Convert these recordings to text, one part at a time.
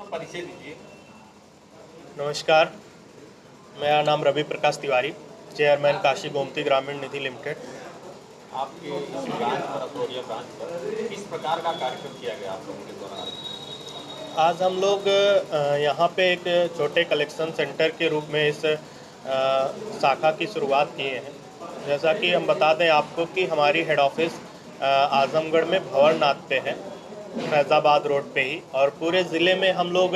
परिचय दीजिए। नमस्कार, मेरा नाम रवि प्रकाश तिवारी, चेयरमैन काशी गोमती ग्रामीण निधि लिमिटेड। आपके इस ब्रांच पर, अतरौलिया ब्रांच पर किस प्रकार का कार्यक्रम किया गया आप लोगों के द्वारा? आज हम लोग यहाँ पे एक छोटे कलेक्शन सेंटर के रूप में इस शाखा की शुरुआत किए हैं। जैसा कि हम बता दें आपको कि हमारी हेड ऑफिस आजमगढ़ में भंवरनाथ पे है, फैज़ाबाद रोड पे ही, और पूरे ज़िले में हम लोग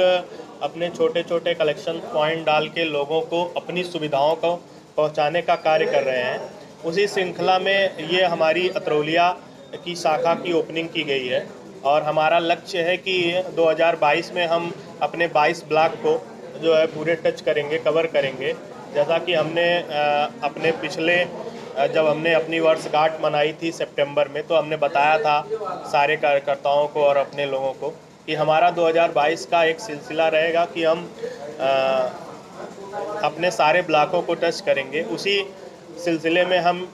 अपने छोटे छोटे कलेक्शन पॉइंट डाल के लोगों को अपनी सुविधाओं को पहुँचाने का कार्य कर रहे हैं। उसी श्रृंखला में ये हमारी अतरौलिया की शाखा की ओपनिंग की गई है और हमारा लक्ष्य है कि 2022 में हम अपने 22 ब्लॉक को जो है पूरे टच करेंगे, कवर करेंगे। जैसा कि हमने अपने पिछले जब हमने अपनी वर्षगांठ मनाई थी सितंबर में, तो हमने बताया था सारे कार्यकर्ताओं को और अपने लोगों को कि हमारा 2022 का एक सिलसिला रहेगा कि हम अपने सारे ब्लॉकों को टच करेंगे। उसी सिलसिले में हम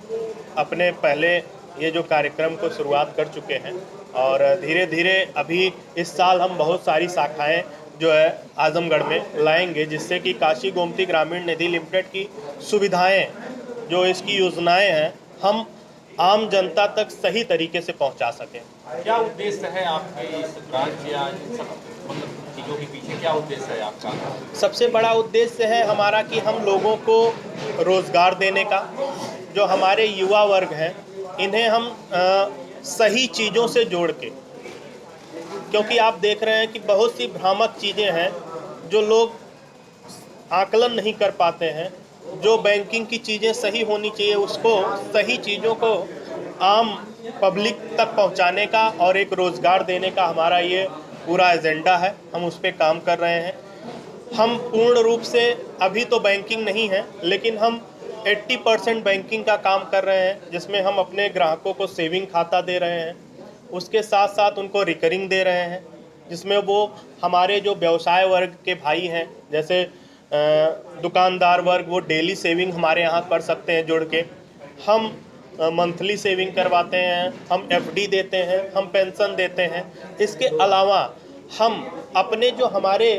अपने पहले ये जो कार्यक्रम को शुरुआत कर चुके हैं और धीरे धीरे अभी इस साल हम बहुत सारी शाखाएं जो है आजमगढ़ में लाएंगे, जिससे कि काशी गोमती ग्रामीण निधि लिमिटेड की सुविधाएं, जो इसकी योजनाएं हैं, हम आम जनता तक सही तरीके से पहुंचा सकें। क्या उद्देश्य है आपके इस ब्रांच या इन सब मतलब चीज़ों के पीछे क्या उद्देश्य है आपका? सबसे बड़ा उद्देश्य है हमारा कि हम लोगों को रोज़गार देने का। जो हमारे युवा वर्ग हैं, इन्हें हम सही चीज़ों से जोड़ के, क्योंकि आप देख रहे हैं कि बहुत सी भ्रामक चीज़ें हैं जो लोग आकलन नहीं कर पाते हैं। जो बैंकिंग की चीज़ें सही होनी चाहिए, उसको सही चीज़ों को आम पब्लिक तक पहुंचाने का और एक रोज़गार देने का हमारा ये पूरा एजेंडा है। हम उस पर काम कर रहे हैं। हम पूर्ण रूप से अभी तो बैंकिंग नहीं है, लेकिन हम 80% बैंकिंग का काम कर रहे हैं, जिसमें हम अपने ग्राहकों को सेविंग खाता दे रहे हैं। उसके साथ साथ उनको रिकरिंग दे रहे हैं, जिसमें वो हमारे जो व्यवसाय वर्ग के भाई हैं, जैसे दुकानदार वर्ग, वो डेली सेविंग हमारे यहाँ कर सकते हैं जुड़ के। हम मंथली सेविंग करवाते हैं, हम एफडी देते हैं, हम पेंशन देते हैं। इसके अलावा हम अपने जो हमारे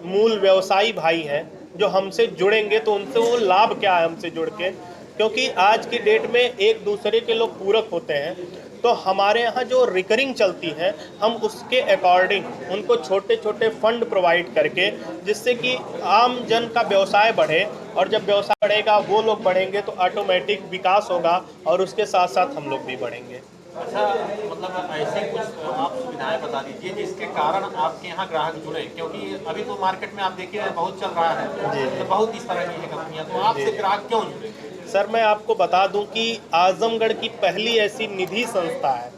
मूल व्यवसायी भाई हैं, जो हमसे जुड़ेंगे, तो उनसे वो लाभ क्या है हमसे जुड़ के, क्योंकि आज की डेट में एक दूसरे के लोग पूरक होते हैं। तो हमारे यहाँ जो रिकरिंग चलती है, हम उसके अकॉर्डिंग उनको छोटे छोटे फंड प्रोवाइड करके, जिससे कि आम जन का व्यवसाय बढ़े, और जब व्यवसाय बढ़ेगा वो लोग बढ़ेंगे तो ऑटोमेटिक विकास होगा और उसके साथ साथ हम लोग भी बढ़ेंगे। अच्छा, मतलब ऐसे कुछ आप सुविधाएं बता दीजिए जिसके कारण आपके यहाँ ग्राहक जुड़े, क्योंकि अभी तो मार्केट में आप देखिए बहुत चल रहा है जी। तो बहुत इस तरह की है कंपनियाँ, तो आपसे ग्राहक क्यों जुड़े? सर, मैं आपको बता दूं कि आजमगढ़ की पहली ऐसी निधि संस्था है।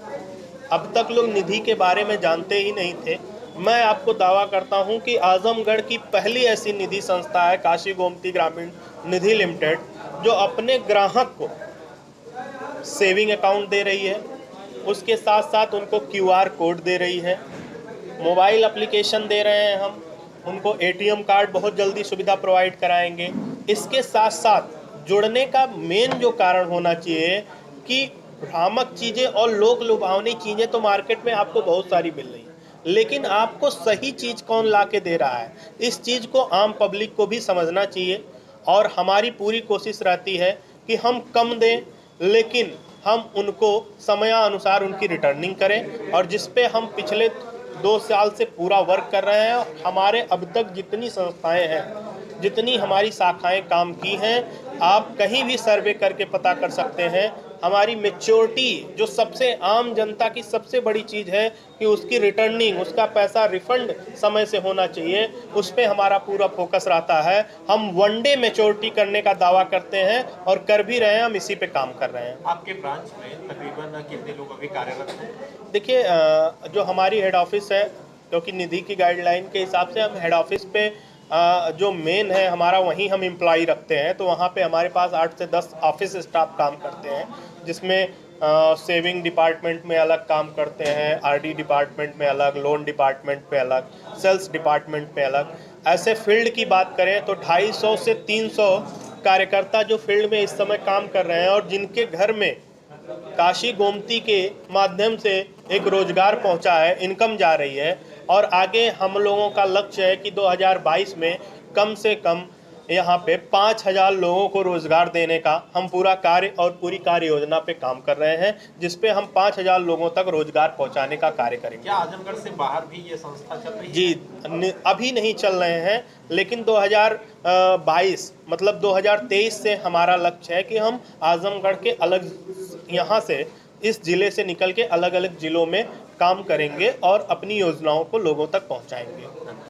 अब तक लोग निधि के बारे में जानते ही नहीं थे। मैं आपको दावा करता हूं कि आजमगढ़ की पहली ऐसी निधि संस्था है काशी गोमती ग्रामीण निधि लिमिटेड, जो अपने ग्राहक को सेविंग अकाउंट दे रही है, उसके साथ साथ उनको क्यूआर कोड दे रही है, मोबाइल एप्लीकेशन दे रहे हैं, हम उनको एटीएम कार्ड बहुत जल्दी सुविधा प्रोवाइड कराएंगे। इसके साथ साथ जुड़ने का मेन जो कारण होना चाहिए कि भ्रामक चीज़ें और लोक लुभावनी चीज़ें तो मार्केट में आपको बहुत सारी मिल रही हैं, लेकिन आपको सही चीज़ कौन ला के दे रहा है, इस चीज़ को आम पब्लिक को भी समझना चाहिए। और हमारी पूरी कोशिश रहती है कि हम कम दें, लेकिन हम उनको समयानुसार उनकी रिटर्निंग करें। और जिस पे हम पिछले 2 साल से पूरा वर्क कर रहे हैं, हमारे अब तक जितनी संस्थाएं हैं, जितनी हमारी शाखाएं काम की हैं, आप कहीं भी सर्वे करके पता कर सकते हैं। हमारी मैच्योरिटी, जो सबसे आम जनता की सबसे बड़ी चीज़ है कि उसकी रिटर्निंग, उसका पैसा रिफंड समय से होना चाहिए, उस पर हमारा पूरा फोकस रहता है। हम 1 डे मैच्योरिटी करने का दावा करते हैं और कर भी रहे हैं, हम इसी पे काम कर रहे हैं। आपके ब्रांच में तकरीबन कितने लोग अभी कार्यरत हैं? देखिए, जो हमारी हेड ऑफिस है, क्योंकि निधि की गाइडलाइन के हिसाब से हम हेड ऑफिस पे जो मेन है हमारा, वहीं हम एम्प्लॉई रखते हैं, तो वहाँ पे हमारे पास 8 से 10 ऑफिस स्टाफ काम करते हैं, जिसमें सेविंग डिपार्टमेंट में अलग काम करते हैं, आरडी डिपार्टमेंट में अलग, लोन डिपार्टमेंट में अलग, सेल्स डिपार्टमेंट में अलग। ऐसे फील्ड की बात करें तो 250 से 300 कार्यकर्ता जो फील्ड में इस समय काम कर रहे हैं, और जिनके घर में काशी गोमती के माध्यम से एक रोजगार पहुंचा है, इनकम जा रही है। और आगे हम लोगों का लक्ष्य है कि 2022 में कम से कम यहाँ पे 5,000 लोगों को रोजगार देने का हम पूरा कार्य और पूरी कार्य योजना पे काम कर रहे हैं, जिसपे हम 5,000 लोगों तक रोजगार पहुंचाने का कार्य करेंगे। क्या आजमगढ़ से बाहर भी ये संस्था चल रही है? जी, अभी नहीं चल रहे हैं, लेकिन 2022 मतलब 2023 से हमारा लक्ष्य है कि हम आजमगढ़ के अलग यहाँ से इस जिले से निकल के अलग अलग जिलों में काम करेंगे और अपनी योजनाओं को लोगों तक पहुँचाएंगे।